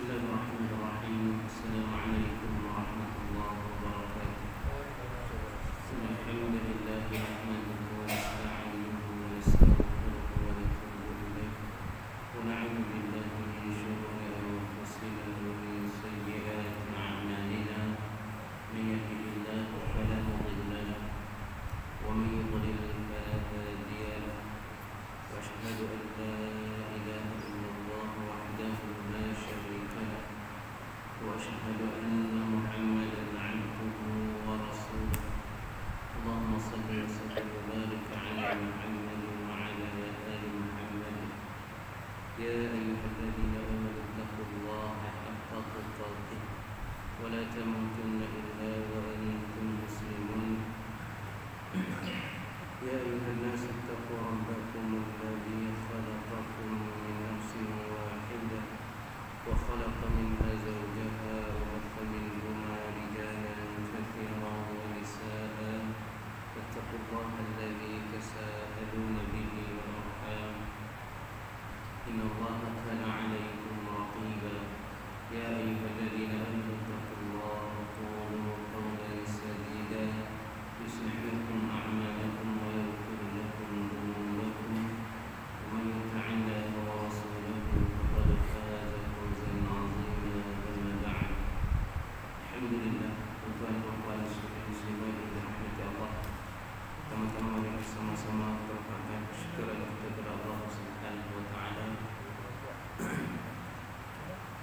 Bismillahirrahmanirrahim. Assalamualaikum warahmatullahi wabarakatuh. Alhamdulillah nahmaduhu wa nasta'inuhu wa nastaghfiruhu wa natubu ilayh wa na'udzu billahi min shururi anfusina wa min sayyiati a'malina. May yahdihillahu fala mudilla lahu wa may yudlil fala hadiya lahu. Wa ashhadu an la ilaha illallah wahdahu la syarika lahu wa ashhadu anna Muhammadan 'abduhu wa rasuluh. Allahumma shalli wa sallim wa barik 'ala Muhammad wa 'ala ali Muhammad. Ya ayyuhalladzina amanu taqullaha haqqa tuqatih wa la tamutunna illa wa antum muslimun. Ya ayyuhan nas ittaqu rabbakum alladzi khalaqakum min nafsin wahidah wa khalaqa minha zawjaha wa batha minhuma rijalan katsiran wa nisaa. Wattaqullaha alladzi tasaaluna bihi wal arham. Innallaha kana 'alaykum raqiba. Ya ayyuhalladzina amanu taqullaha wa qulu qawlan sadida yuslih lakum a'malakum wa yaghfir lakum dhunubakum wa man yuti'illaha wa rasulahu faqad faza fawzan 'azima. Amma ba'd. Alhamdulillah, tuan-tuan dan puan muslimin yang dirahmati Allah. Pertama-tama mari kita sama-sama bersyukur kepada Allah Subhanahu wa taala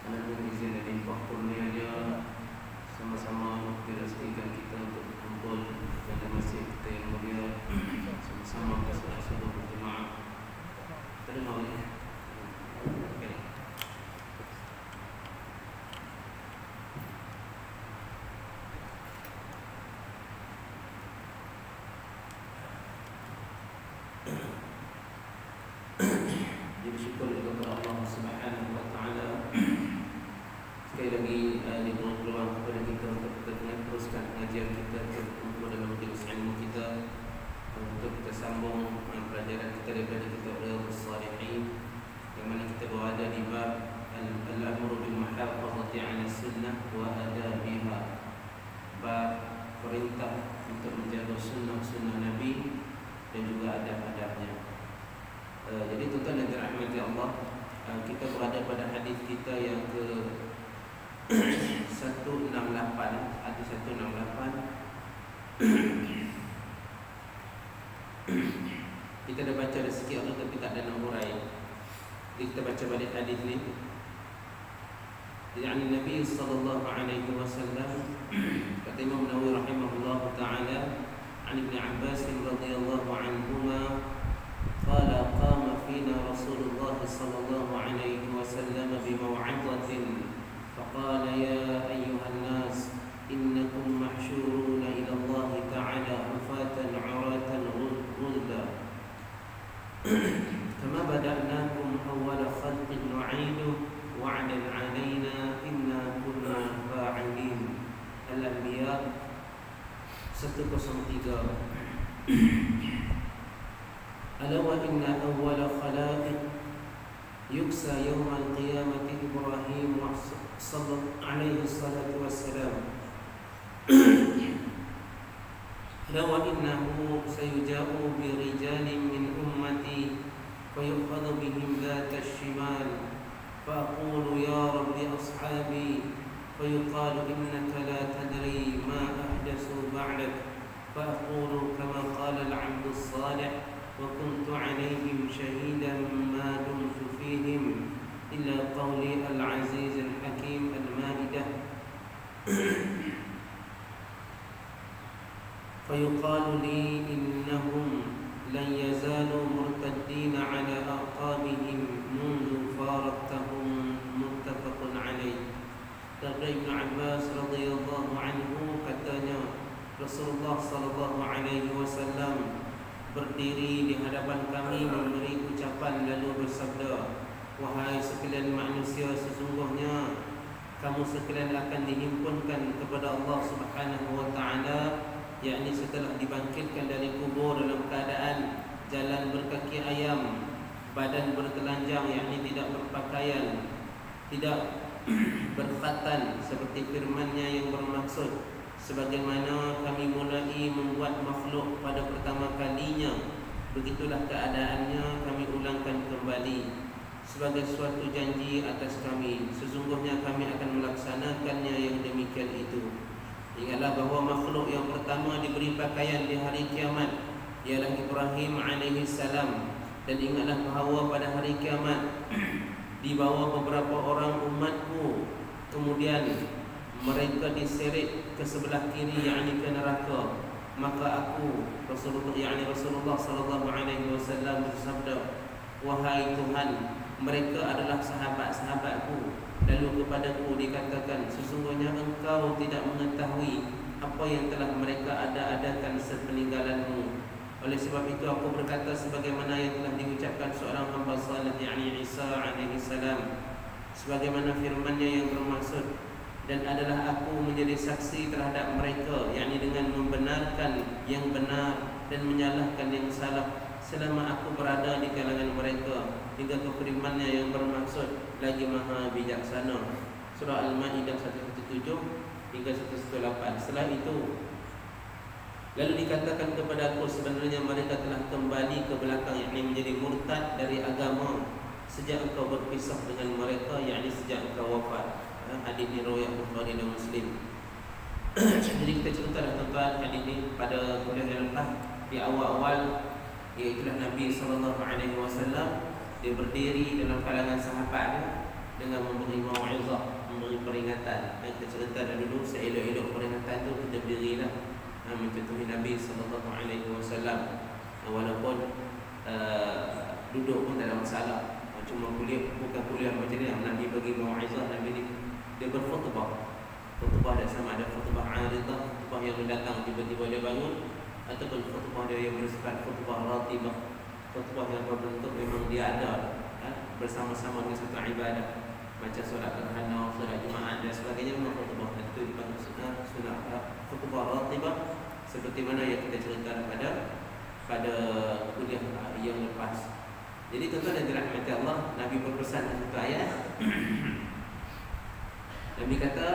karena izin dan limpah kurnia-Nya sama-sama direzekikan kita untuk berkumpul pada masjid kita yang mulia, sama-sama bersama-sama berjemaah. Terdengar ya? Okey. Jadi syukur kepada Allah Subhanahu wa taala. Sekali lagi diberi peluang kepada kita untuk kita teruskan pengajian kita, berkumpul dalam majlis ilmu kita, untuk kita sambung pelajaran kita daripada kitab Riyadhus Shalihin, yang mana kita berada di bab al-amru bil muhafazati 'ala sunnah wa adabiha, bab perintah untuk menjaga sunnah-sunnah Nabi dan juga adab-adabnya. Jadi tuan-tuan dan dirahmati Allah, kita berada pada hadis kita yang ke 168, hadis 168. Kita dah baca dah sikit Allah, tapi tak ada nak hurai. Jadi kita baca balik hadis ni. Jadi Nabi sallallahu alaihi wasallam, kata Imam Nawawi rahimahullah taala, an Ibn Abbas radhiyallahu anhuma قال قام فينا رسول الله صلى الله عليه وسلم بموعظة فقال يا أيها الناس إنكم محشورون إلى الله تعالى حفاة عراة غرلا كما بدأناكم أول خلق نعيده وعدا علينا إنا كنا فاعلين. الأنبياء 103. ألا وإن أول خلائق يكسى يوم القيامة إبراهيم صلى عليه الصلاة والسلام. ألا وإنه سيجاء برجال من أمتي فيؤخذ بهم ذات الشمال فأقول يا رب أصحابي فيقال إنك لا تدري ما أحدثوا بعدك فأقول كما قال العبد الصالح وكنت عليهم شهيدا ما دمت فيهم إلا قولي العزيز الحكيم المائدة. فيقال لي إنهم لن يزالوا مرتدين على أعقابهم منذ فارقتهم. متفق عليه. Dari Ibn Abbas radhiyallahu anhu, katanya Rasulullah sallallahu alaihi wasallam berdiri di hadapan kami memberi ucapan lalu bersabda, wahai sekalian manusia, sesungguhnya kamu sekalian akan dihimpunkan kepada Allah Subhanahu wa taala, yakni setelah dibangkitkan dari kubur dalam keadaan jalan berkaki ayam, badan bertelanjang, yakni tidak berpakaian, tidak berkhatan seperti firman-Nya yang bermaksud, sebagaimana kami mulai membuat makhluk pada pertama kalinya, begitulah keadaannya kami ulangkan kembali, sebagai suatu janji atas kami, sesungguhnya kami akan melaksanakannya yang demikian itu. Ingatlah bahawa makhluk yang pertama diberi pakaian di hari kiamat ialah Ibrahim alaihissalam, dan ingatlah bahawa pada hari kiamat dibawa beberapa orang umatku, kemudian mereka diseret ke sebelah kiri, yakni ke neraka. Maka aku Rasulullah sallallahu alaihi wasallam bersabda, wahai Tuhan, mereka adalah sahabat-sahabatku. Lalu kepadaku dikatakan, sesungguhnya engkau tidak mengetahui apa yang telah mereka ada-adakan sepeninggalanmu. Oleh sebab itu aku berkata sebagaimana yang telah diucapkan seorang hamba saleh, yakni Isa alaihi salam, sebagaimana firman-Nya yang bermaksud, dan adalah aku menjadi saksi terhadap mereka, yakni dengan membenarkan yang benar dan menyalahkan yang salah, selama aku berada di kalangan mereka, hingga ke firman-Nya yang bermaksud, lagi maha bijaksana. Surah Al-Ma'idah 117 hingga 118. Setelah itu lalu dikatakan kepada aku, sebenarnya mereka telah kembali ke belakang, yakni menjadi murtad dari agama sejak engkau berpisah dengan mereka, yakni sejak engkau wafat. Hadis ini riwayat Bukhari dan Muslim. Jadi kita cerita tuan-tuan, hadis ini pada kuliah yang lepas di awal-awal, iaitulah Nabi sallallahu alaihi wasallam dia berdiri dalam kalangan sahabatnya dengan memberi mau'izah, memberi peringatan. Kita cerita dulu, seelok-elok peringatan tu kita berdirilah mencontohi Nabi sallallahu alaihi wasallam. Walaupun duduk pun tak ada masalah, cuma bukan kuliah macam ni. Nabi bagi mau'izah, Nabi ni dia berkhutbah. Khutbah dah sama ada khutbah aridah, khutbah yang mendatang tiba-tiba dia bangun, ataupun khutbah dia yang bersifat khutbah ratibah, khutbah yang berbentuk memang dia ada bersama-sama dengan satu ibadah, macam solat gerhana, solat Jumaat dan sebagainya. Memang khutbah itu dipanggil sunat khutbah ratibah, seperti mana yang kita cerita pada kuliah yang lepas. Jadi tuan-tuan yang dirahmati Allah, Nabi berpesan satu ayat. Nabi kata,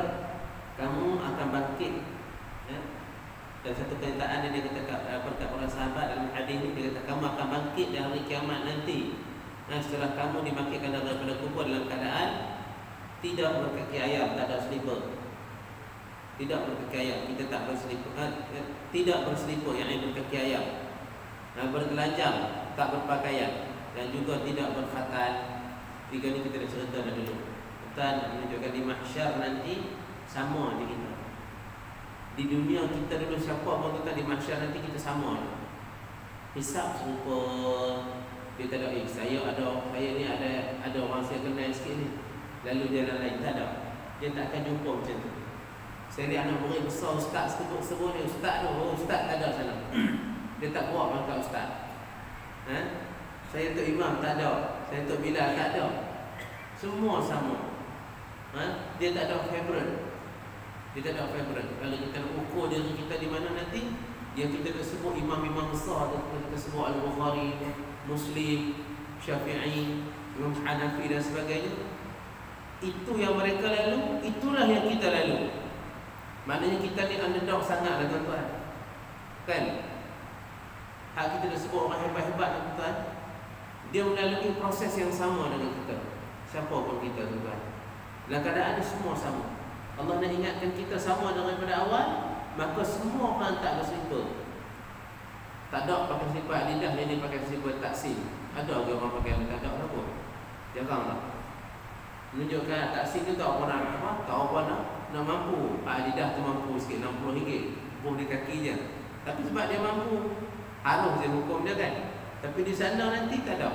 kamu akan bangkit. Dan satu kenyataan dia kata berkat para sahabat dalam hadis ini, dia kata kamu akan bangkit di hari kiamat nanti. Setelah kamu dibangkitkan daripada kubur dalam keadaan tidak berkaki ayam, tak ada selipar. Tidak berkaki ayam, kita tak berselipar, tidak berselipar, yang berkaki ayam. Bertelanjang, tak berpakaian, dan juga tidak berkhatan. Tiga ni kita dah cerita dah dulu. Kita menunjukkan di mahsyar nanti sama je kita. Di dunia kita dulu siapa pun kita, di mahsyar nanti kita sama. Hisab serupa. Dia tak ada, saya ni ada orang saya kenal sikit ni, lalu dia lain, tak ada. Dia tak akan jumpa macam tu. Saya ni anak murid besar, ustaz sebut ni, ustaz tu, ustaz tak ada sana. Dia tak buat pangkat ustaz. Saya Tok Imam tak ada, saya Tok Bilal tak ada. Semua sama. Dia tak ada favorite. Dia tak ada favorite. Kalau kita nak ukur diri kita di mana nanti, yang kita nak sebut imam-imam besar tu, kita sebut Al-Bukhari, Muslim, Syafi'i, Imam Hanafi dan sebagainya, itu yang mereka lalu, itulah yang kita lalu. Maknanya kita ni underdog sangatlah tuan-tuan. Kan? Hak kita dah sebut orang hebat-hebat tuan-tuan, dia melalui proses yang sama dengan kita. Siapa pun kita tuan-tuan, dalam keadaan semua sama. Allah nak ingatkan kita sama daripada awal, maka semua orang tak berselipar. Tak ada pakai selipar lidah, dia ni pakai selipar taksim. Ada ke orang pakai lidah? Tak ada pun. Jaranglah. Menunjukkan taksim tu tak orang apa? Tak orang nak mampu. Lidah tu mampu sikit, RM60 buh di kaki je. Tapi sebab dia mampu, harus dia hukum dia kan. Tapi di sana nanti tak ada.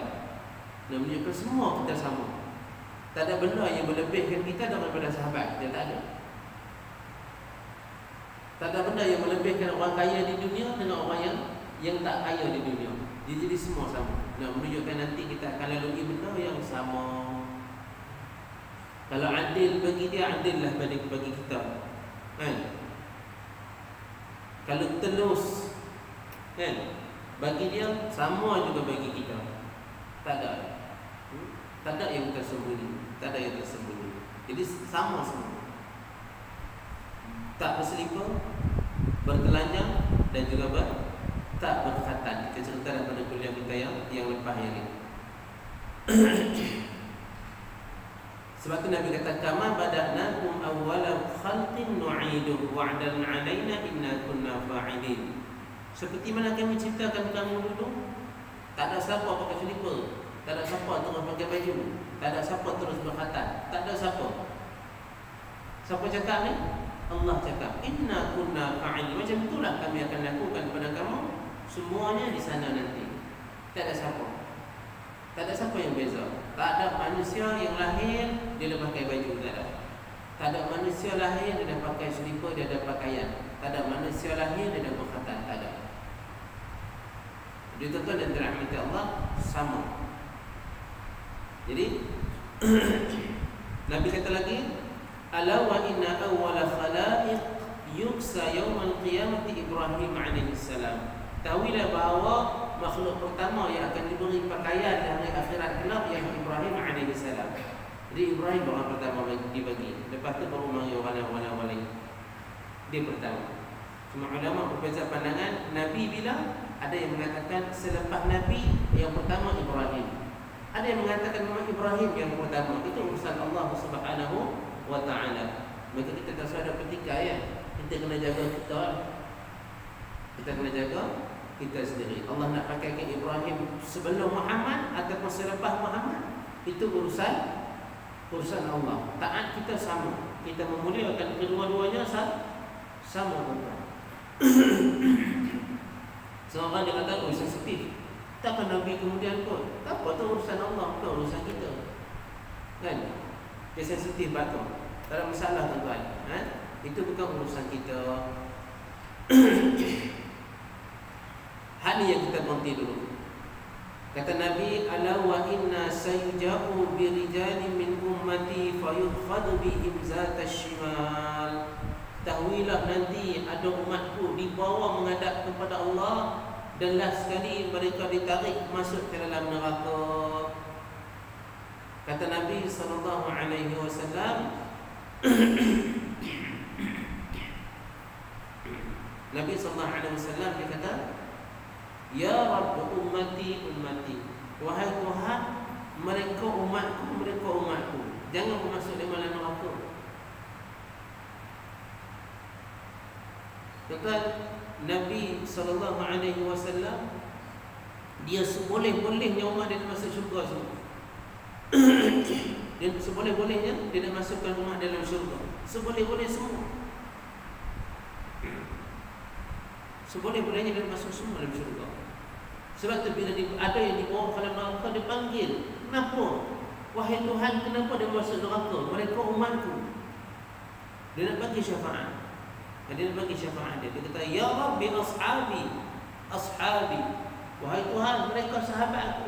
Nak menunjukkan semua kita sama. Tak ada benda yang melebihkan kita daripada sahabat. Dia tak ada. Tak ada benda yang melebihkan orang kaya di dunia dengan orang yang tak kaya di dunia. Dia jadi semua sama. Nak menunjukkan nanti kita akan lalui benda yang sama. Kalau adil bagi dia, adillah bagi kita. Kan? Kalau telus, kan? Bagi dia sama juga bagi kita. Tak ada. Tak ada yang tersembunyi. Tak ada yang tersembunyi. Jadi sama semua. Tak berselipar, bertelanjang dan juga tak berkhatan. Kita cerita daripada kuliah kita yang lepas ini. Sebab tu Nabi kata, kama bada'nakum awwala khalqin nu'iduhu wa'dan 'alaina inna kunna fa'ilin. Seperti mana kami ciptakan kamu dulu, tak ada siapa pakai selipar, tak ada siapa terus pakai baju, tak ada siapa terus berkhatan, tak ada siapa. Siapa cakap ni? Allah cakap, inna kunna fa'ilin. Macam itulah kami akan lakukan kepada kamu semuanya di sana nanti. Tak ada siapa. Tak ada siapa yang beza. Tak ada manusia yang lahir dia dah pakai baju, tak ada. Tak ada manusia lahir dia dah pakai selipar, dia ada pakaian. Tak ada manusia lahir dia dah berkhatan, tak ada. Dia tuan-tuan dan dirahmati Allah, sama. Jadi Nabi kata lagi, ala wa inna awwala khalaiq yuksa yawmal qiyamati Ibrahim alaihi salam. Tahuilah bahawa makhluk pertama yang akan diberi pakaian di hari akhirat kelak ialah Ibrahim alaihi salam. Jadi Ibrahim orang pertama dibagi. Lepas tu baru mari orang lain. Dia pertama. Cuma ulama berbeza pandangan. Nabi bilang ada yang mengatakan selepas Nabi yang pertama Ibrahim. Ada yang mengatakan memang Ibrahim yang pertama. Itu urusan Allah Subhanahu wa taala. Maka kita tak ada petikai ya. Kita kena jaga kita. Kita kena jaga kita sendiri. Allah nak pakai ke Ibrahim sebelum Muhammad ataupun selepas Muhammad, itu urusan Allah. Taat kita sama. Kita memuliakan kedua-duanya sama tuan. Seorang dia kata, oh sensitif. Takkan Nabi kemudian pun. Tak apa tu urusan Allah, bukan urusan kita. Kan? Dia sensitif batu. Tak ada masalah tuan-tuan. Itu bukan urusan kita. Hal yang kita berhenti dulu. Kata Nabi, ala wa inna sayuja'u birijalin min ummati fayukhadu bihim zatash shimal. Tahuilah nanti ada umatku dibawa menghadap kepada Allah, dan last sekali mereka ditarik masuk ke dalam neraka. Kata Nabi sallallahu alaihi wasallam, Nabi sallallahu alaihi wasallam dia kata, ya Rabb ummati ummati. Wahai Tuhan, mereka umatku, jangan masuk dalam neraka. Kata Nabi sallallahu alaihi wasallam, dia seboleh-bolehnya umat dia masuk syurga semua. Dia seboleh-bolehnya dia nak masukkan umat dalam syurga. Seboleh-boleh semua. Seboleh-bolehnya dia masuk semua dalam syurga. Sebab tu bila ada yang dibawa ke dalam neraka, dia panggil, kenapa? Wahai Tuhan, kenapa dia masuk neraka? Mereka umatku. Dia nak bagi syafaat. Dia nak bagi syafaat dia. Dia kata, ya Rabbi ashabi. Wahai Tuhan, mereka sahabatku.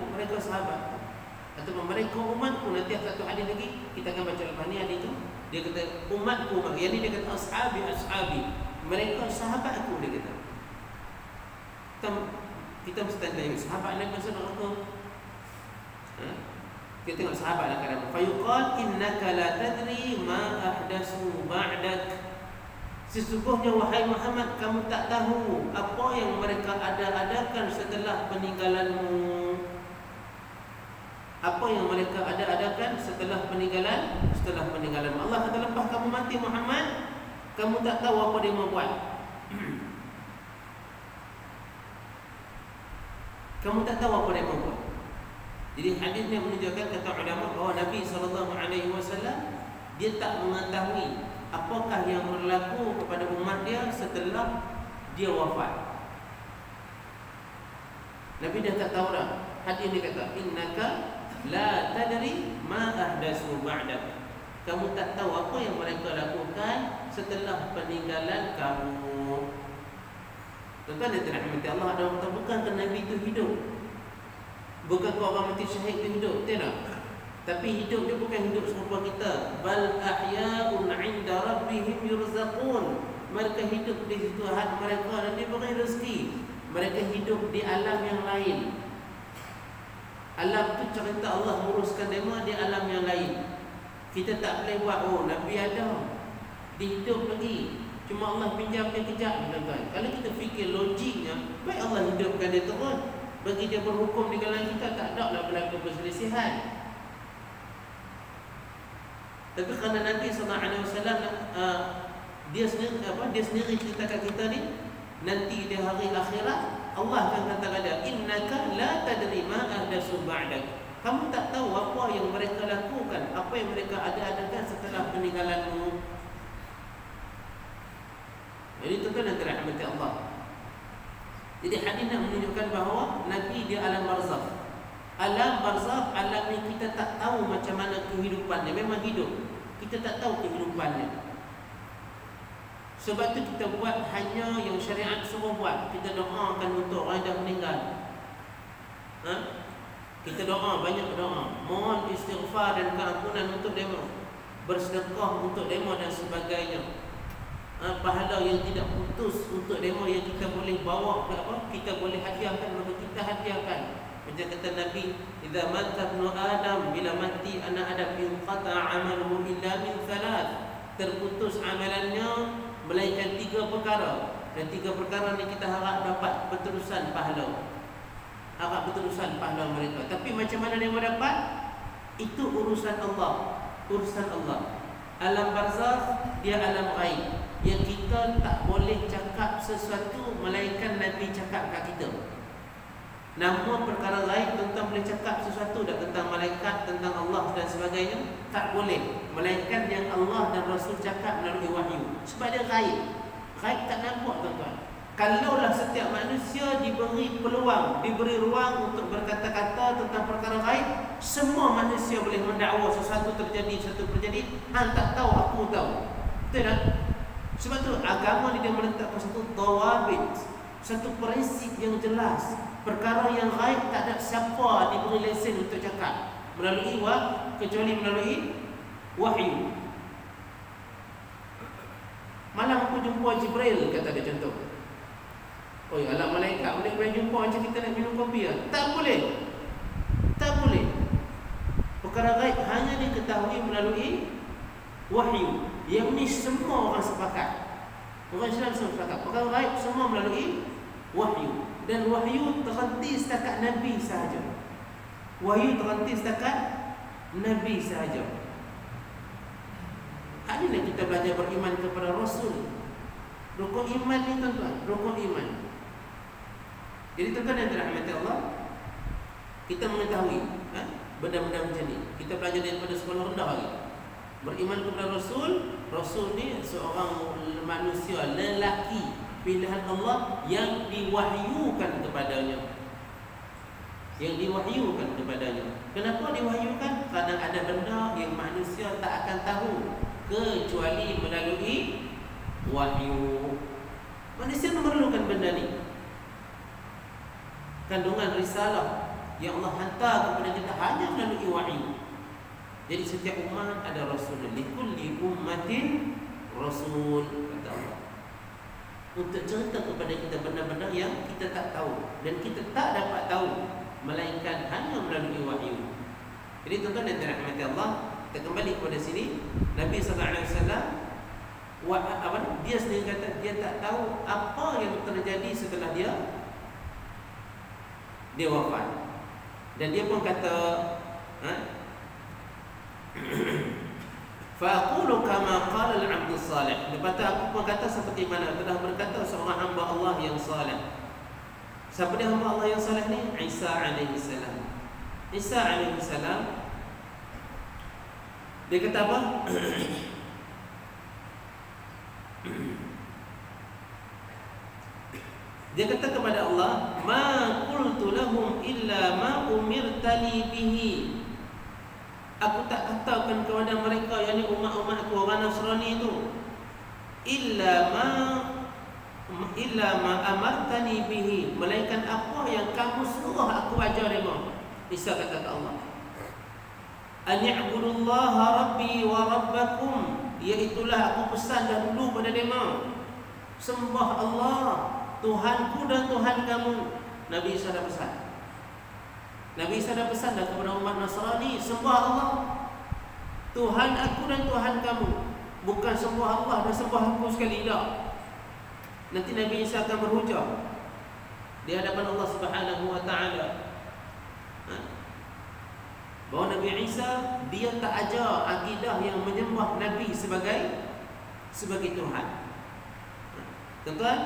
Atau mereka umatku. Nanti satu hadis lagi kita akan baca lepas ni hadis tu. Dia kata umatku. Yang ni dia kata ashabi. Mereka sahabatku, dia kata. Kita mesti tanya sahabat Nabi masuk neraka. Kita tengok sahabat nak kata fayuqal innaka la tadri ma ahdatsu ba'dak. Sesungguhnya wahai Muhammad, kamu tak tahu apa yang mereka ada-adakan setelah peninggalanmu. Apa yang mereka ada-adakan setelah peninggalan Allah kata lepas kamu mati Muhammad, kamu tak tahu apa dia mau buat. Kamu tak tahu apa dia mau buat. Jadi hadis ni menunjukkan kata ulama bahawa Nabi SAW dia tak mengetahui apakah yang berlaku kepada umat dia setelah dia wafat. Nabi dah tak tahu dah. Hadis ni kata innaka la tadri ma ahdatsu ba'dak. Kamu tak tahu apa yang mereka lakukan setelah peninggalan kamu. Tuan-tuan dan dirahmati Allah, ada orang bukan Nabi itu hidup. Bukan orang mati syahid itu hidup, tidak. Tapi hidup dia bukan hidup serupa kita. Bal ahya'un 'inda rabbihim yurzaqun. Mereka hidup di situ hati mereka dan diberi rezeki. Mereka hidup di alam yang lain. Alam tu cerita Allah menguruskan mereka di alam yang lain. Kita tak boleh buat, oh Nabi ada, dia hidup lagi, cuma Allah pinjam dia kejap, tuan-tuan. Kalau kita fikir logiknya, baik Allah hidupkan dia terus, bagi dia berhukum di kalangan kita, tak ada lah berlaku perselisihan. Tapi kerana Nabi SAW dia sendiri cerita kat kita ni, nanti di hari akhirat Allah akan kata kepada, innaka la tadri ma ahdatsu ba'dak. Kamu tak tahu apa yang mereka lakukan, apa yang mereka ada-adakan setelah peninggalanmu. Jadi itu kan antara rahmat Allah. Jadi hadis nak menunjukkan bahawa Nabi dia alam barzakh. Alam barzakh, alam ni kita tak tahu macam mana kehidupannya. Memang hidup, kita tak tahu kehidupannya. Sebab tu kita buat hanya yang syariat suruh buat. Kita doakan untuk orang yang dah meninggal. Kita doa, banyak doa, mohon istighfar dan keampunan untuk demo, bersedekah untuk demo dan sebagainya. Pahala yang tidak putus untuk demo yang kita boleh bawa ke apa, kita boleh hadiahkan, maka kita hadiahkan. Macam kata Nabi, idza mata ibnu Adam, bila mati anak Adam, inqata amaluhu illa min thalath, terputus amalannya melainkan 3 perkara. Dan 3 perkara ni kita harap dapat berterusan pahala, harap berterusan pahala mereka. Tapi macam mana dia mau dapat? Itu urusan Allah, urusan Allah. Alam barzakh dia alam ghaib, yang kita tak boleh cakap sesuatu melainkan Nabi cakap kat kita. Nama perkara ghaib, tentang boleh cakap sesuatu tak tentang malaikat, tentang Allah dan sebagainya, tak boleh, melainkan yang Allah dan Rasul cakap melalui wahyu. Sebab dia ghaib. Ghaib tak nampak, tuan-tuan. Kalaulah setiap manusia diberi peluang, diberi ruang untuk berkata-kata tentang perkara ghaib, semua manusia boleh mendakwa sesuatu terjadi, sesuatu terjadi. Hang tak tahu, aku tahu. Betul tak? Sebab tu agama ni dia meletakkan satu dawabit, satu prinsip yang jelas. Perkara yang ghaib tak ada siapa diberi lesen untuk cakap melalui kecuali melalui wahyu. Malam aku jumpa Jibril, kata dia contoh. Oh ya, alam malaikat boleh jumpa macam kita nak minum kopi ya? Tak boleh. Tak boleh. Perkara ghaib hanya diketahui melalui wahyu. Yang ni semua orang sepakat. Orang Islam semua sepakat. Perkara ghaib semua melalui wahyu. Dan wahyu terhenti setakat Nabi sahaja. Wahyu terhenti setakat Nabi sahaja. Hari ni kita belajar beriman kepada Rasul. Rukun iman ni, tuan-tuan, rukun iman. Jadi tuan-tuan yang dirahmati Allah, kita mengetahui benda-benda macam ni. Kita belajar daripada sekolah rendah lagi. Beriman kepada Rasul. Rasul ni seorang manusia lelaki pilihan Allah yang diwahyukan kepadanya. Yang diwahyukan kepadanya. Kenapa diwahyukan? Kerana ada benda yang manusia tak akan tahu kecuali melalui wahyu. Manusia memerlukan benda ni. Kandungan risalah yang Allah hantar kepada kita hanya melalui wahyu. Jadi setiap umat ada rasul. Likulli ummatin rasul, kata Allah. Untuk cerita kepada kita benda-benda yang kita tak tahu dan kita tak dapat tahu melainkan hanya melalui wahyu. Jadi tuan-tuan dan dirahmati Allah, kita kembali kepada sini. Nabi SAW dia sendiri kata dia tak tahu apa yang terjadi setelah dia wafat. Dan dia pun kata, fa'aqulu kama qala al-'abdu salih. Lepas tu aku pun kata seperti mana telah berkata seorang hamba Allah yang salih. Siapa dia hamba Allah yang salih ni? Isa alaihi salam. Isa alaihi salam dia kata apa? Dia kata kepada Allah, ma qultu lahum illa ma umirtani bihi. Aku tak katakan kepada mereka, yakni umat-umatku orang Nasrani itu, illa ma amartani bihi, melainkan apa yang kamu suruh aku ajar mereka. Isa kata ke Allah, an i'budullaha rabbi wa rabbakum, iaitulah aku pesan dahulu pada mereka, sembah Allah, Tuhanku dan Tuhan kamu. Nabi Isa dah pesan. Nabi Isa dah pesan dah kepada umat Nasrani, sembah Allah. Tuhan aku dan Tuhan kamu, bukan sembah Allah dan sembah aku sekali, tak. Nanti Nabi Isa akan berhujah di hadapan Allah Subhanahu wa taala. Bahawa Nabi Isa dia tak ajar akidah yang menyembah Nabi sebagai Tuhan. Tuan-tuan,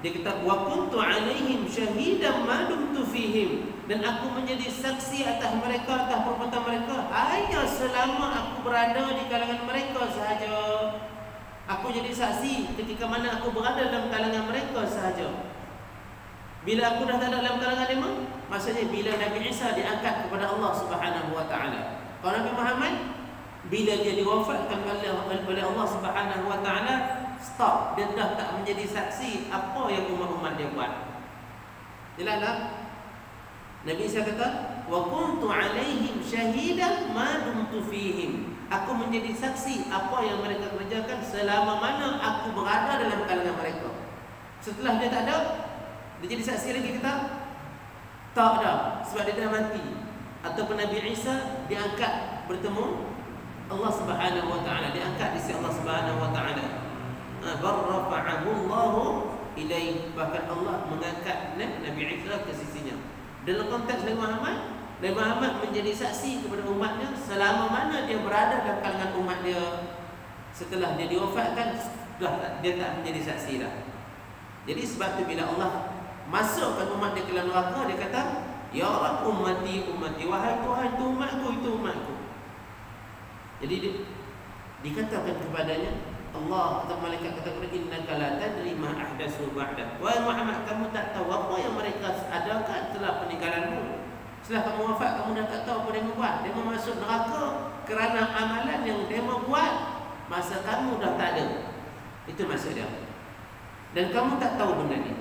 dia kata wa kuntu alaihim syahidan ma dumtu fihim, dan aku menjadi saksi atas mereka, atas perbuatan mereka hanya selama aku berada di kalangan mereka sahaja. Aku jadi saksi ketika mana aku berada dalam kalangan mereka sahaja. Bila aku dah tak ada dalam kalangan mereka, maksudnya bila Nabi Isa diangkat kepada Allah Subhanahu wa taala. Kalau Nabi Muhammad bila dia diwafatkan oleh Allah Subhanahu wa taala, stop, dia dah tak menjadi saksi apa yang umat-umat dia buat. Jelas tak? Nabi Isa kata, wa kuntu alaihim syahidan ma dumtu fihim. Aku menjadi saksi apa yang mereka kerjakan selama mana aku berada dalam kalangan mereka. Setelah dia tak ada, dia jadi saksi lagi kita? Tak ada, sebab dia dah mati. Ataupun Nabi Isa diangkat bertemu Allah Subhanahu wa taala, diangkat di sisi Allah Subhanahu wa taala. Barrafa'ahu Allahu ilaih, bahkan Allah mengangkat Nabi Isa ke sisinya. Dalam konteks Nabi Muhammad menjadi saksi kepada umatnya selama mana dia berada dalam kalangan umat dia. Setelah dia diwafatkan, dia tak menjadi saksi dah. Jadi sebab tu bila Allah masukkan umat dia ke dalam neraka, dia kata, ya Rabb ummati ummati, wahai Tuhan, itu umatku, itu umatku. Jadi dikatakan kepadanya, Allah atau malaikat kata kepada, innaka la tadri ma ahdatsu ba'dak. Wahai Muhammad, kamu tak tahu apa yang mereka adakan setelah peninggalanmu. Setelah kamu wafat, kamu dah tak tahu apa dia buat. Dia masuk neraka kerana amalan yang dia buat masa kamu dah tak ada. Itu maksud dia. Dan kamu tak tahu benda ni.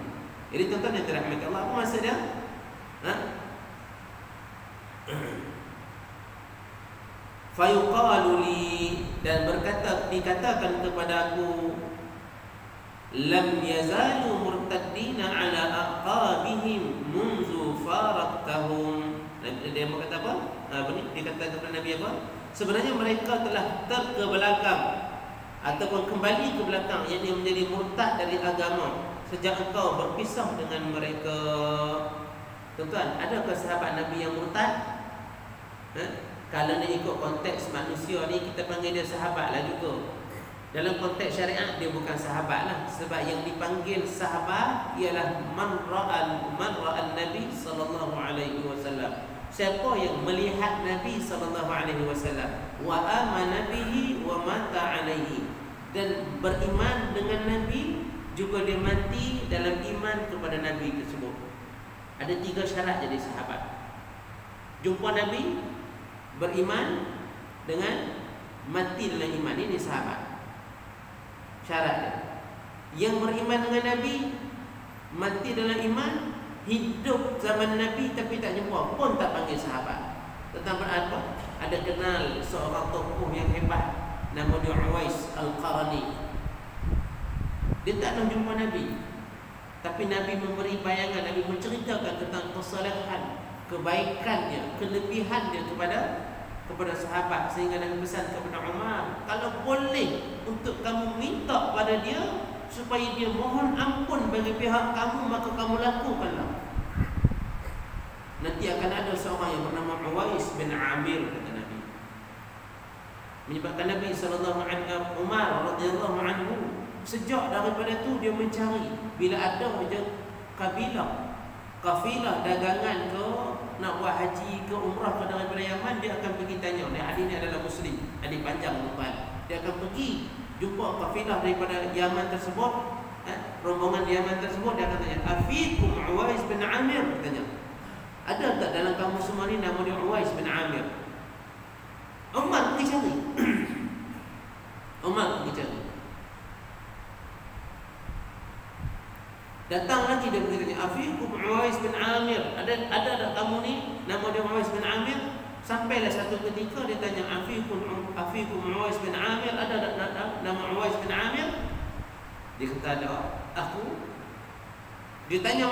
Jadi tuan-tuan yang dirahmati Allah, apa maksud dia? Fayuqalu li, dan dikatakan kepada aku, lam yazalu murtaddina ala aqabihim munzu faraqtahum. Dia mau kata apa? Dia kata kepada Nabi apa? Sebenarnya mereka telah ke belakang ataupun kembali ke belakang, yang menjadi murtad dari agama sejak engkau berpisah dengan mereka. Tuan-tuan, adakah sahabat Nabi yang murtad? Kalau nak ikut konteks manusia ni, kita panggil dia sahabat lah juga. Dalam konteks syariat, dia bukan sahabat lah. Sebab yang dipanggil sahabat ialah man ra'al Nabi sallallahu alaihi wasallam. Siapa yang melihat Nabi sallallahu alaihi wasallam, wa amana bihi wa mata alaihi, dan beriman dengan Nabi, juga dia mati dalam iman kepada Nabi tersebut. Ada 3 syarat jadi sahabat. Jumpa Nabi, beriman dengan mati dalam iman, ini sahabat. Syarat dia. Yang beriman dengan Nabi, mati dalam iman, hidup zaman Nabi tapi tak jumpa, pun tak panggil sahabat. Tentang apa? Ada kenal seorang tokoh yang hebat, nama dia Uwais Al-Qarni. Dia tak nak jumpa Nabi, tapi Nabi memberi bayangan, Nabi menceritakan tentang kesalahan, kebaikannya, kelebihannya kepada sahabat, sehingga Nabi pesan kepada Umar, kalau boleh untuk kamu minta pada dia supaya dia mohon ampun bagi pihak kamu, maka kamu lakukanlah. Nanti akan ada seorang yang bernama Uwais bin Amir, kata Nabi. Menyebabkan Nabi sallallahu alaihi wasallam, Umar radhiyallahu anhu, sejak daripada tu dia mencari bila ada je kafilah dagangan ke nak buat haji ke umrah ke daripada Yaman, dia akan pergi tanya. Hadis ni adalah Muslim, hadis panjang tuan. Dia akan pergi jumpa kafilah daripada Yaman tersebut, rombongan Yaman tersebut, dia akan tanya, afikum Uwais bin Amir, tanya, ada tak dalam kamu semua ni nama dia Uwais bin Amir? Umar pergi cari. Umar pergi cari. Datang lagi dia bertanya, afikum Uwais bin Amir, ada tak kamu ni nama dia Uwais bin Amir? Sampailah satu ketika dia tanya, afikum Uwais bin Amir, ada tak nama Uwais bin Amir? Dia kata ada. Aku. Dia tanya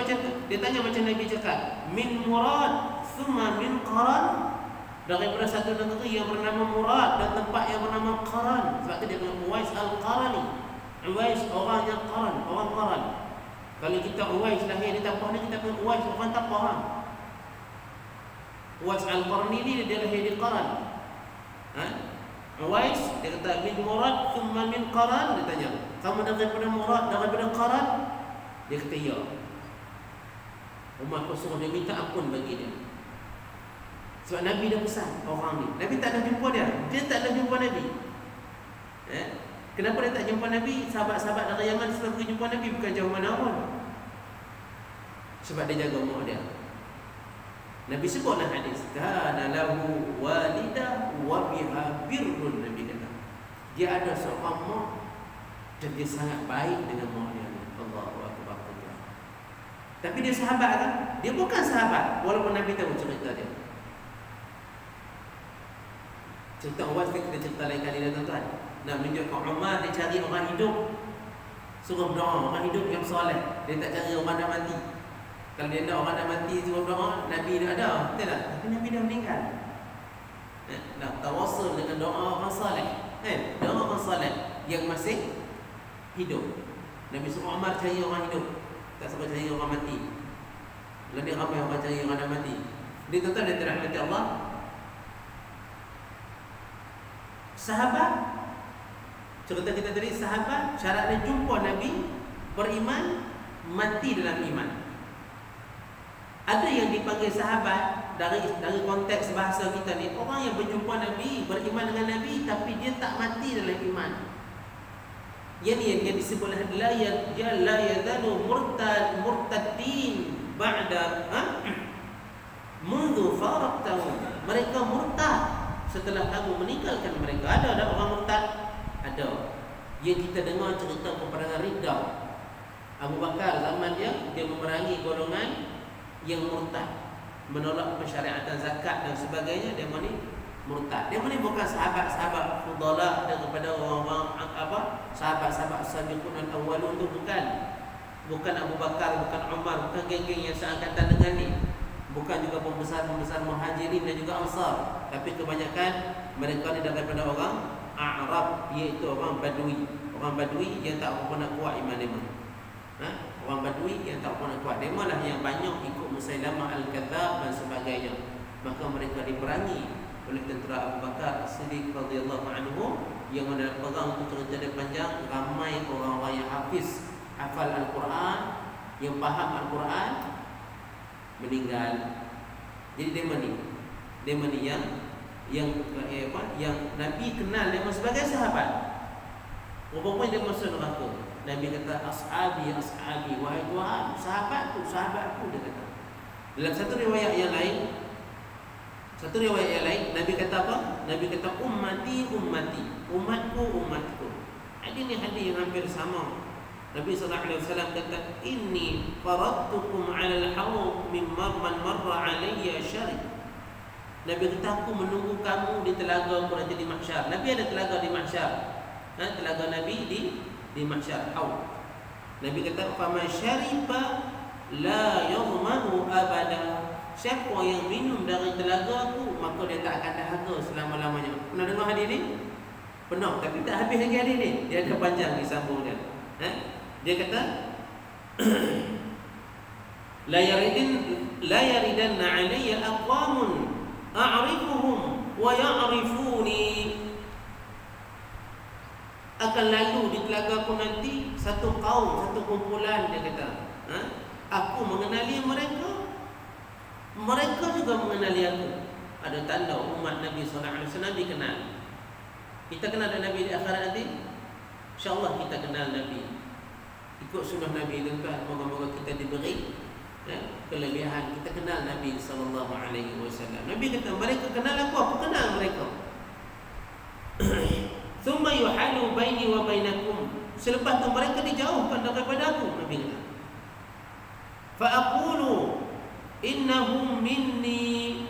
macam Nabi cakap, min murad thumma min qaran. daripada satu negeri yang bernama Murad dan tempat yang bernama Qaran. Sebab tu dia kata Uwais Al-Qarani. Uwais orang yang Qaran, orang Qaran. Kalau kita Uwais lahir di Tapah ni, kita kata Uwais orang Tapah. Uwais Al-Qarni ni dia lahir di Qaran. Uwais dia kata min Murad thumma min Qaran. Dia tanya, kamu daripada Murad, daripada Qaran? Dia kata ya. Umar suruh dia minta ampun bagi dia. Sebab Nabi dah pesan orang ni. Nabi tak nak jumpa dia. Dia tak nak jumpa Nabi. Kenapa dia tak jumpa Nabi? Sahabat-sahabat dari Yaman selalu pergi jumpa Nabi, bukan jauh mana pun. Sebab dia jaga umur dia. Nabi sebutlah hadis, kana lahu walidah wa biha birrun. Nabi kata dia ada seorang mak dan dia sangat baik dengan mak dia. Allahu akbar. Tapi dia sahabat kan? Dia bukan sahabat walaupun Nabi tahu cerita dia. Cerita Uwais kita cerita lain kali dah tuan-tuan. Nak menunjukkan Umar dia cari orang hidup, suruh berdoa orang hidup yang soleh. Dia tak cari orang dah mati. Kalau dia nak orang dah mati suruh berdoa, Nabi dah ada, betul tak? Tapi Nabi dah meninggal. Nak tawassul dengan doa orang soleh. Doa orang soleh yang masih hidup. Nabi suruh Umar cari orang hidup, tak sampai cari orang mati. Lalu dia ramai orang cari orang dah mati. Dia tuan-tuan dia dirahmati Allah. Sahabat, cerita kita tadi, sahabat syarat dia jumpa Nabi, beriman, mati dalam iman. Ada yang dipanggil sahabat dari konteks bahasa kita ni, orang yang berjumpa Nabi, beriman dengan Nabi, tapi dia tak mati dalam iman. Yang disebut la yazalu murtadin ba'da mundu faraqtahum. Mereka murtad setelah kamu meninggalkan mereka. Ada orang murtad? Ada. Yang kita dengar cerita peperangan Riddah, Abu Bakar zaman dia memerangi golongan yang murtad, menolak pensyariatan zakat dan sebagainya. Dia ni murtad. Dia ni bukan sahabat-sahabat fudala daripada orang-orang sahabat-sahabat sabiqun al-awwalun tu, bukan Abu Bakar, bukan Umar, bukan geng-geng yang seangkatan dengan ni, bukan juga pembesar-pembesar Muhajirin dan juga Ansar. Tapi kebanyakan mereka ni daripada orang Arab, iaitu orang Badui. Orang Badui yang tak apa nak kuat iman mereka. Orang Badui yang tak apa nak kuat. Mereka lah yang banyak ikut Musailamah Al-Kadzab dan sebagainya. Maka mereka diperangi oleh tentera Abu Bakar As-Siddiq radhiyallahu anhu, yang mana perang itu cerita dia panjang. Ramai orang-orang yang hafal Al-Quran, yang faham Al-Quran, meninggal. Jadi dia ni yang Nabi kenal dia sebagai sahabat. Rupanya dia masuk neraka. Nabi kata ashabi, wahai Tuhan, sahabatku, dia kata. Dalam satu riwayat yang lain, Nabi kata apa? Nabi kata ummati, umatku. Ini hadis yang hampir sama. Nabi sallallahu alaihi wasallam kata inni faradtukum 'ala al-hawd mimman marra 'alayya syarib. Nabi kata aku menunggu kamu di telaga nanti di mahsyar. Nabi ada telaga di mahsyar. Telaga Nabi di mahsyar, haud. Nabi kata faman syariba la yadhmanu abada. Siapa yang minum dari telaga aku, maka dia tak akan dahaga selama-lamanya. Pernah dengar hadis ni? Pernah, tapi tak habis lagi hadis ni. Dia ada panjang disambung dia. Dia kata la yaridanna alayya aqwamun a'rifuhum wa ya'rifuni. Akan lalu di telaga aku nanti satu kaum, satu kumpulan, dia kata, aku mengenali mereka, mereka juga mengenali aku. Ada tanda umat Nabi sallallahu alaihi wasallam dikenal. Kita kenal Nabi di akhirat nanti, insya-Allah kita kenal Nabi. Ikut sunnah Nabi itu kan, moga-moga kita diberi kelebihan kita kenal Nabi sallallahu alaihi wasallam. Nabi kata mereka kenal aku kenal mereka. Thumma yuhalu baini wa bainakum. Selepas tu mereka dijauhkan daripada aku, Nabi kata. Fa aqulu innahum minni.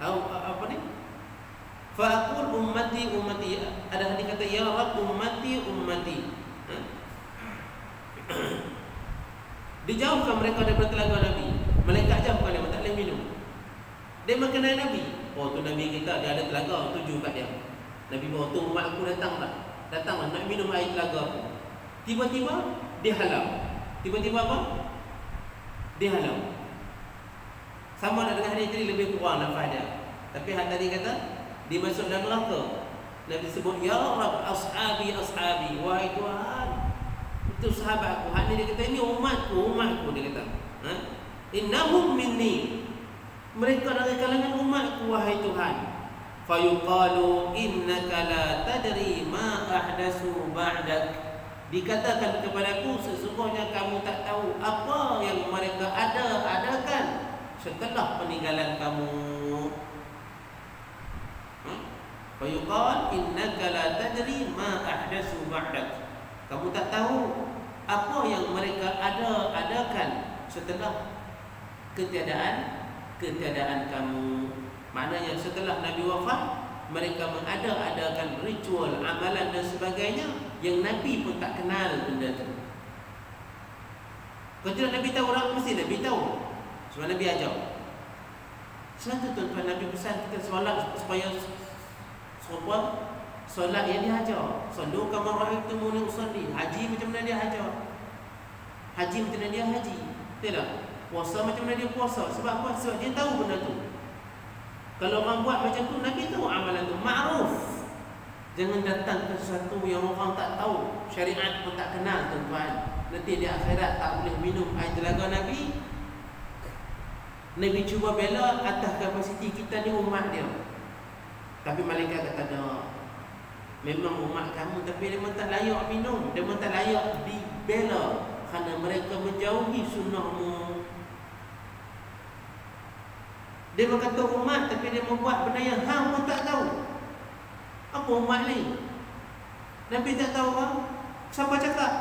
Apa ni? Fa aqul ummati. Ada hadis kata ya Rabb ummati. Dijauhkan mereka daripada telaga Nabi. Malaikat jauhkan dia, tak boleh minum. Dia mengenai Nabi. Oh, tu Nabi kita, dia ada telaga, tuju kat dia. Nabi bawa, tu umat aku datanglah nak minum air telaga aku. Tiba-tiba dia halau. Tiba-tiba apa? Dia halau. Sama dengan hadis tadi, lebih kurang lafaz dia. Tapi hadis tadi kata dia masuk dalam neraka. Nabi sebut, ya Rabb, ashabi, wahai Tuhan, itu sahabatku. Hak ni dia kata, ini umatku, dia kata. Innahum minni, mereka dari kalangan umatku, wahai Tuhan. Fayuqalu innaka la tadri ma ahdatsu ba'dak. Dikatakan kepadaku, sesungguhnya kamu tak tahu apa yang mereka adakan setelah peninggalan kamu. Fayuqal innaka la tadri ma ahdatsu ba'dak. Kamu tak tahu apa yang mereka adakan setelah ketiadaan kamu. Maknanya setelah Nabi wafat, mereka mengada-adakan ritual, amalan dan sebagainya yang Nabi pun tak kenal benda tu. Kalau tidak Nabi tahu, orang mesti Nabi tahu. Sebab Nabi ajar. Sebab tu tuan-tuan, Nabi pesan kita solat supaya serupa solat yang dia ajar. Sallu kama ra'aitumuni usalli. Haji macam mana dia ajar. Haji macam mana dia haji. Betul tak? Puasa macam mana dia puasa. Sebab apa? Sebab dia tahu benda tu. Kalau orang buat macam tu, Nabi tahu amalan tu ma'ruf. Jangan datang ke sesuatu yang orang tak tahu, syariat pun tak kenal, tuan-tuan. Nanti di akhirat tak boleh minum air telaga Nabi. Nabi cuba bela atas kapasiti kita ni umat dia. Tapi malaikat kata dah, memang umat kamu, tapi dia memang tak layak minum, dia memang tak layak dibela kerana mereka menjauhi sunnahmu. Dia berkata umat, tapi dia membuat benda yang hang pun tak tahu. Apa umat ni? Nabi tak tahu apa? Siapa cakap?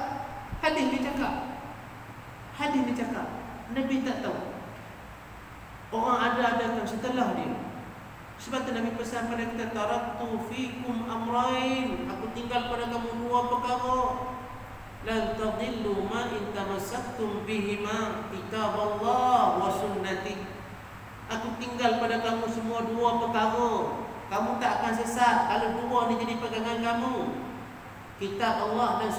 Hadis dia cakap. Nabi tak tahu. Orang ada-adakan setelah dia. Sebab tu Nabi pesan pada kita, taraktu fikum amrain, aku tinggal pada kamu dua perkara. Lan tadillu ma in tamassaktum bihima, kitab Allah wa sunnati. Aku tinggal pada kamu semua dua perkara. Kamu tak akan sesat kalau dua ni jadi pegangan kamu. Kitab Allah dan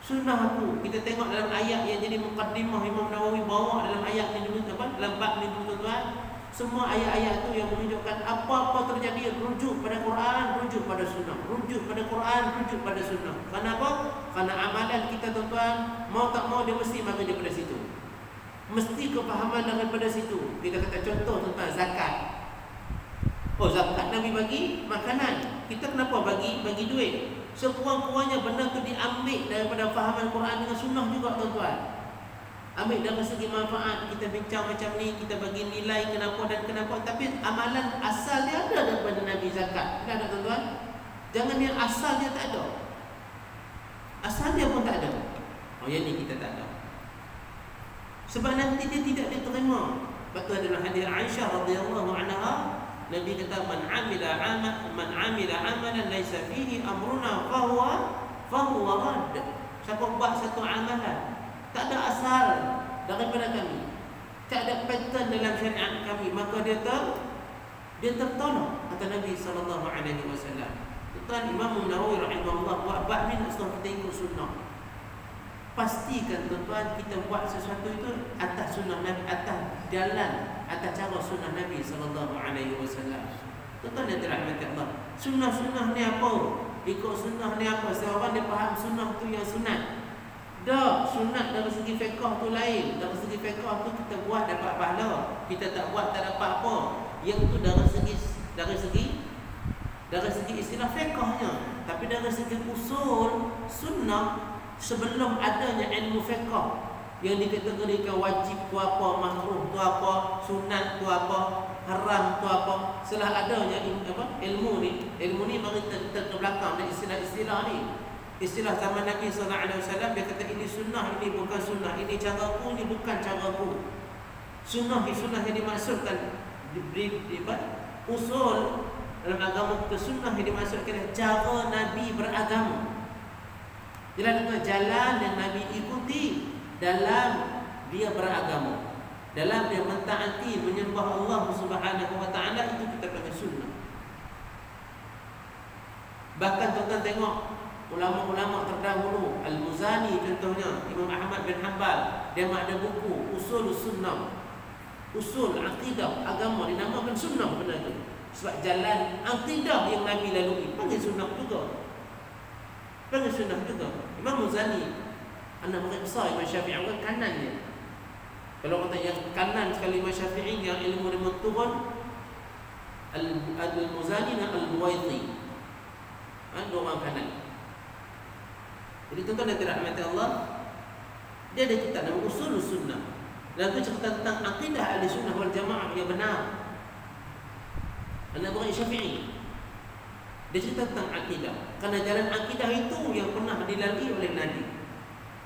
sunnah aku. Kita tengok dalam ayat yang jadi muqaddimah Imam Nawawi bawa dalam ayat ni dulu, apa? Dalam bab ni dulu, tuan. Semua ayat-ayat tu yang menunjukkan apa-apa terjadi rujuk pada Quran, rujuk pada sunnah. Rujuk pada Quran, rujuk pada sunnah. Kenapa? Kerana amalan kita, tuan-tuan, mau tak mau dia mesti maka daripada situ. Mesti kefahaman daripada situ. Kita kata contoh, tuan-tuan, zakat. Oh, zakat Nabi bagi makanan. Kita kenapa bagi duit? Sekurang-kurangnya benda tu diambil daripada fahaman Quran dengan sunnah juga, tuan-tuan. Ambil dari segi manfaat, kita bincang macam ni, kita bagi nilai kenapa dan kenapa. Tapi amalan asal dia ada daripada Nabi zakat. Tidak ada, tuan-tuan. Jangan yang asal dia tak ada. Asal dia pun tak ada. Oh, yang ni kita tak ada. Sebab nanti dia tidak diterima. Betul dalam hadis Aisyah radhiyallahu anha, Nabi kata, man amila amalan laisa fihi amruna fahuwa rad. Siapa buat satu amalan tak ada asal daripada kami, tak ada pattern dalam syariat kami, maka dia tertolak, kata Nabi sallallahu alaihi wasallam. Tuan Imam Nawawi rahimahullah buat bab ni nak suruh kita ikut sunnah. Pastikan, tuan-tuan, kita buat sesuatu itu atas sunnah Nabi, atas jalan, atas cara sunnah Nabi sallallahu alaihi wasallam. Tuan-tuan yang dirahmati Allah, sunnah ni apa? Ikut sunnah ni apa? Seorang dia faham sunnah tu yang sunat. Dah, sunat dari segi fiqh tu lain. Dari segi fiqh tu kita buat dapat pahala, kita tak buat tak dapat apa. Yang tu dari segi istilah fiqhnya. Tapi dari segi usul sunnah, sebelum adanya ilmu fiqh yang dikategorikan wajib tu apa, makruh tu apa, sunat tu apa, haram tu apa, setelah adanya ilmu ni bagi terbelakang dan istilah ni. Istilah zaman Nabi SAW, dia kata ini sunnah, ini bukan sunnah, ini caraku, ini bukan caraku. Sunnah yang dimaksudkan usul dalam agama kita, sunnah yang dimaksudkan cara Nabi beragama. Jalan jalan yang Nabi ikuti, dalam dia beragama, dalam dia mentaati menyembah Allah Subhanahu wa taala, itu kita panggil sunnah. Bahkan tuan-tuan tengok ulama-ulama terdahulu, Al-Muzani contohnya, Imam Ahmad bin Hanbal, dia ada buku Usul Sunnah, usul akidah agama, dinamakan sunnah benda tu. Sebab jalan akidah yang Nabi lalui panggil sunnah juga. Panggil sunnah juga. Imam Muzani, anak murid besar Imam Syafi'i, orang kanan dia. Kalau kata yang kanan sekali Imam Syafi'i, yang ilmu dia turun, Al-Muzani dan Al-Buwaiti. Dua orang kanan. Jadi tuan-tuan dan dirahmati Allah, dia ada kitab nama Usul Sunnah. Dan itu cerita tentang akidah ahli sunnah wal jamaah yang benar. Anak murid Syafi'i, dia cerita tentang akidah, kerana jalan akidah itu yang pernah dilalui oleh Nabi.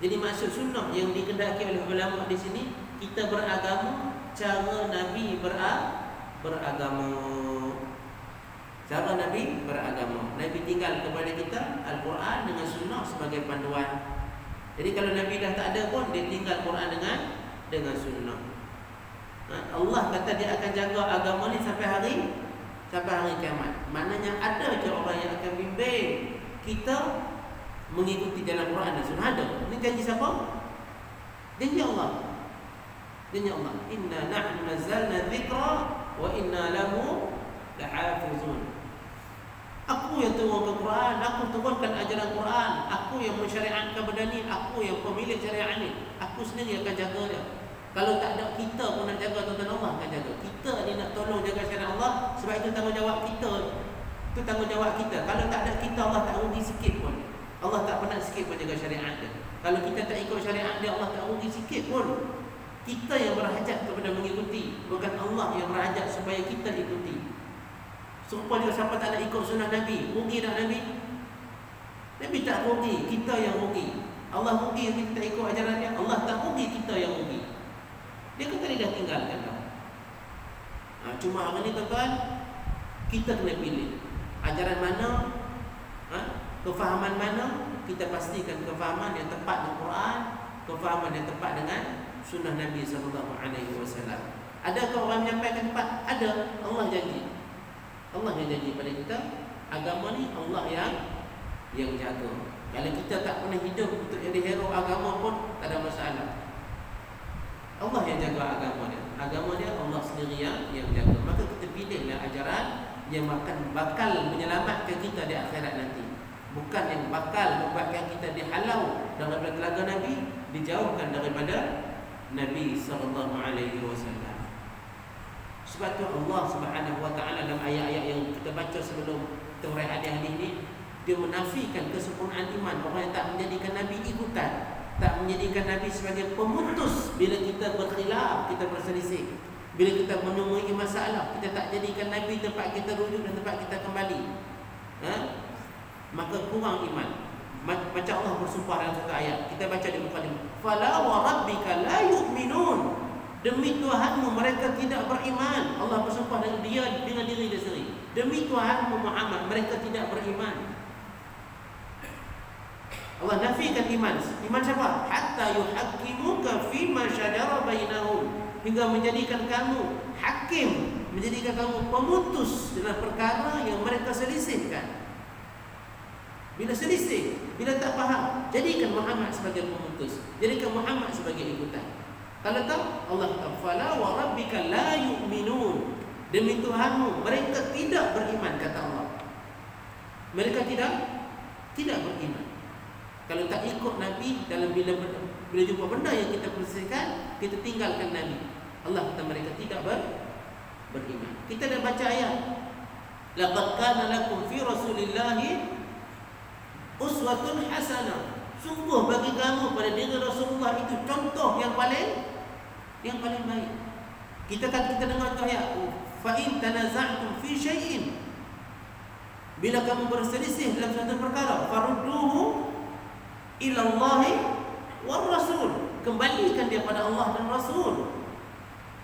Jadi maksud sunnah yang dikehendaki oleh ulama di sini, kita beragama cara Nabi beragama. Cara Nabi beragama. Nabi tinggal kepada kita Al-Quran dengan sunnah sebagai panduan. Jadi kalau Nabi dah tak ada pun, dia tinggal Quran dengan sunnah. Allah kata dia akan jaga agama ni sampai hari kiamat. Maknanya ada je orang yang akan bimbing kita mengikuti jalan Quran dan sunnah. Ada. Ini janji siapa? Janji Allah. Janji Allah. Inna nahnu nazzalna dzikra wa inna lahu lahafizun. Aku yang turunkan Quran, aku turunkan ajaran Quran, aku yang mensyariatkan benda ni, aku yang pemilik syariat ni. Aku sendiri akan jaga dia. Kalau tak ada, kita pun nak jaga, tuan-tuan, Allah akan jaga. Kita ni nak tolong jaga syariat Allah, sebab itu tanggungjawab kita. Itu tanggungjawab kita. Kalau tak ada kita, Allah tak rugi sikit pun. Allah tak pernah sikit pun jaga syariat dia. Kalau kita tak ikut syariat dia, Allah tak rugi sikit pun. Kita yang berhajat kepada mengikuti, bukan Allah yang berhajat supaya kita ikuti. Serupa juga siapa tak nak ikut sunnah Nabi, rugi tak Nabi? Nabi tak rugi, kita yang rugi. Allah rugi kita tak ikut ajaran dia, Allah tak rugi, kita yang rugi. Dia kata dia dah tinggalkan dah. Cuma hari ni tuan-tuan, kita kena pilih ajaran mana, kefahaman mana. Kita pastikan kefahaman yang tepat dengan Quran, kefahaman yang tepat dengan sunnah Nabi SAW. Adakah orang menyampaikan tepat? Ada. Allah janji. Allah yang janji pada kita, agama ni Allah yang jaga. Kalau kita tak pernah hidup untuk jadi hero agama pun tak ada masalah. Allah yang jaga agama dia. Agama dia Allah sendiri yang jaga. Maka kita pilihlah ajaran yang bakal menyelamatkan kita di akhirat nanti. Bukan yang bakal membuatkan kita dihalau daripada telaga Nabi, dijauhkan daripada Nabi SAW. Sebab tu Allah Subhanahu wa taala dalam ayat-ayat yang kita baca sebelum terang hadis ini, dia menafikan kesempurnaan iman. Orang yang tak menjadikan Nabi ikutan, tak menjadikan Nabi sebagai pemutus bila kita berkhilaf, kita berselisih, bila kita menemui masalah, kita tak jadikan Nabi tempat kita rujuk dan tempat kita kembali, maka kurang iman. Macam Allah bersumpah dalam satu ayat, kita baca di mukadimah, fala wa rabbika la yu'minun, demi Tuhanmu mereka tidak beriman. Allah bersumpah dengan diri dia sendiri. Demi Tuhanmu Muhammad, mereka tidak beriman. Allah nafikan iman. Iman siapa? Hatta yuhaqqimuka fima syajara bainahum, hingga menjadikan kamu hakim, menjadikan kamu pemutus dalam perkara yang mereka selisihkan. Bila selisih, bila tak faham, jadikan Muhammad sebagai pemutus, jadikan Muhammad sebagai ikutan. Kalau tak, Allah kata, fala wa rabbika la yu'minun, demi Tuhanmu mereka tidak beriman, kata Allah. Mereka tidak beriman. Kalau tak ikut Nabi dalam bila jumpa benda yang kita perselisihkan, kita tinggalkan Nabi. Allah kata mereka tidak beriman. Kita dah baca ayat, laqad kana lakum fi Rasulillahi uswatun hasanah. Sungguh bagi kamu pada diri Rasulullah itu contoh yang paling baik. Kita dengar tu ayat, fa in tanaza'tum fi syai'in, bila kamu berselisih dalam satu perkara, farudduhu ila Allah war Rasul, kembalikan dia pada Allah dan Rasul.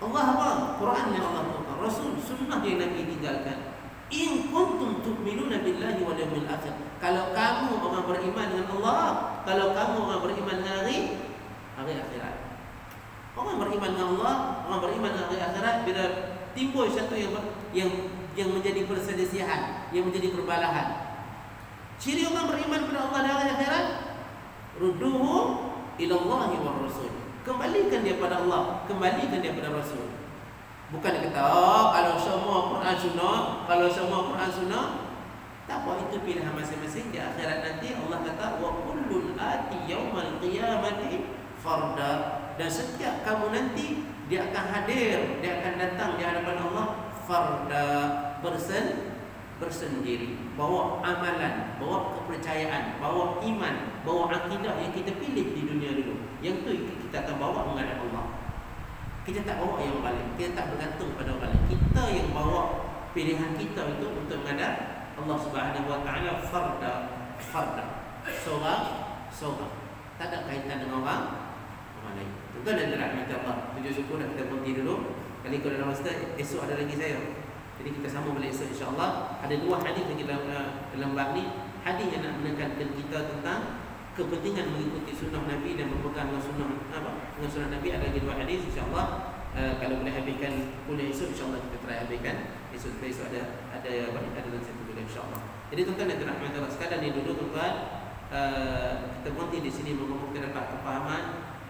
Allah apa? Quran yang Allah turunkan, Rasul sunnah yang Nabi tinggalkan. In kuntum tu'minuna billahi wal yawmil akhir, kalau kamu orang beriman dengan Allah, kalau kamu orang beriman dengan hari akhirat. Orang beriman dengan Allah, orang beriman dengan hari akhirat, bila timbul satu yang menjadi perselisihan, yang menjadi perbalahan. Ciri orang beriman kepada Allah dan hari akhirat, rudduhu ila Allahi wa Rasul. Kembalikan dia pada Allah, kembalikan dia pada Rasul. Bukan dia kata, kalau semua Quran sunnah, tak apa, itu pilihan masing-masing. Di akhirat nanti Allah kata, wa kullun ati yaumal qiyamati farda. Dan setiap kamu nanti dia akan hadir, dia akan datang di hadapan Allah farda, bersendiri, bawa amalan, bawa kepercayaan, bawa iman, bawa akidah yang kita pilih di dunia dulu. Yang tu kita akan bawa menghadap Allah. Kita tak bawa yang balik, kita tak bergantung pada orang lain. Kita yang bawa pilihan kita itu untuk menghadap Allah Subhanahu Wa Taala farda. Seorang. Tak ada kaitan dengan orang lain. Tuan dan dirahmati Allah. Tujuh syukur dah kita berhenti dulu. Kali kalau dalam masa esok ada lagi saya. Jadi kita sambung balik esok insya-Allah. Ada dua hadis lagi dalam bab ni. Hadis yang nak menekankan kita tentang kepentingan mengikuti sunnah Nabi dan berpegang dengan sunnah Nabi. Ada lagi dua hadis insya-Allah. Kalau boleh habiskan kuliah esok insya-Allah kita try habiskan. Esok ada dalam satu kuliah insya-Allah. Jadi tuan-tuan dan dirahmati Allah sekalian, ni dulu tuan-tuan. Kita berhenti di sini. Moga-moga kita dapat kefahaman,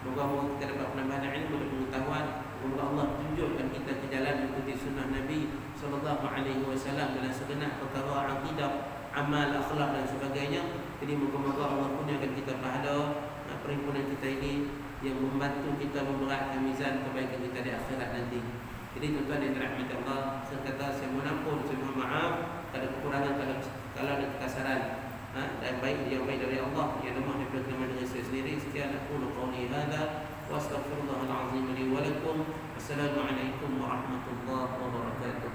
moga-moga kita dapat penambahan ilmu dan pengetahuan. Moga Allah tunjukkan kita ke jalan mengikuti sunnah Nabi sallallahu alaihi wasallam dalam segenap perkara akidah, amal, akhlak dan sebagainya. Jadi moga-moga Allah kurniakan kita pahala perhimpunan kita ini yang membantu kita memberatkan mizan kebaikan kita di akhirat nanti. Jadi tuan-tuan yang dirahmati Allah, saya kata saya mohon ampun, saya mohon maaf kalau kekurangan, kalau ada kekasaran. Dan yang baik dari Allah, yang lemah daripada kelemahan diri saya sendiri. Sekian aku qauli hadza wa astaghfirullahal azim li wa lakum. Wassalamualaikum warahmatullahi wabarakatuh.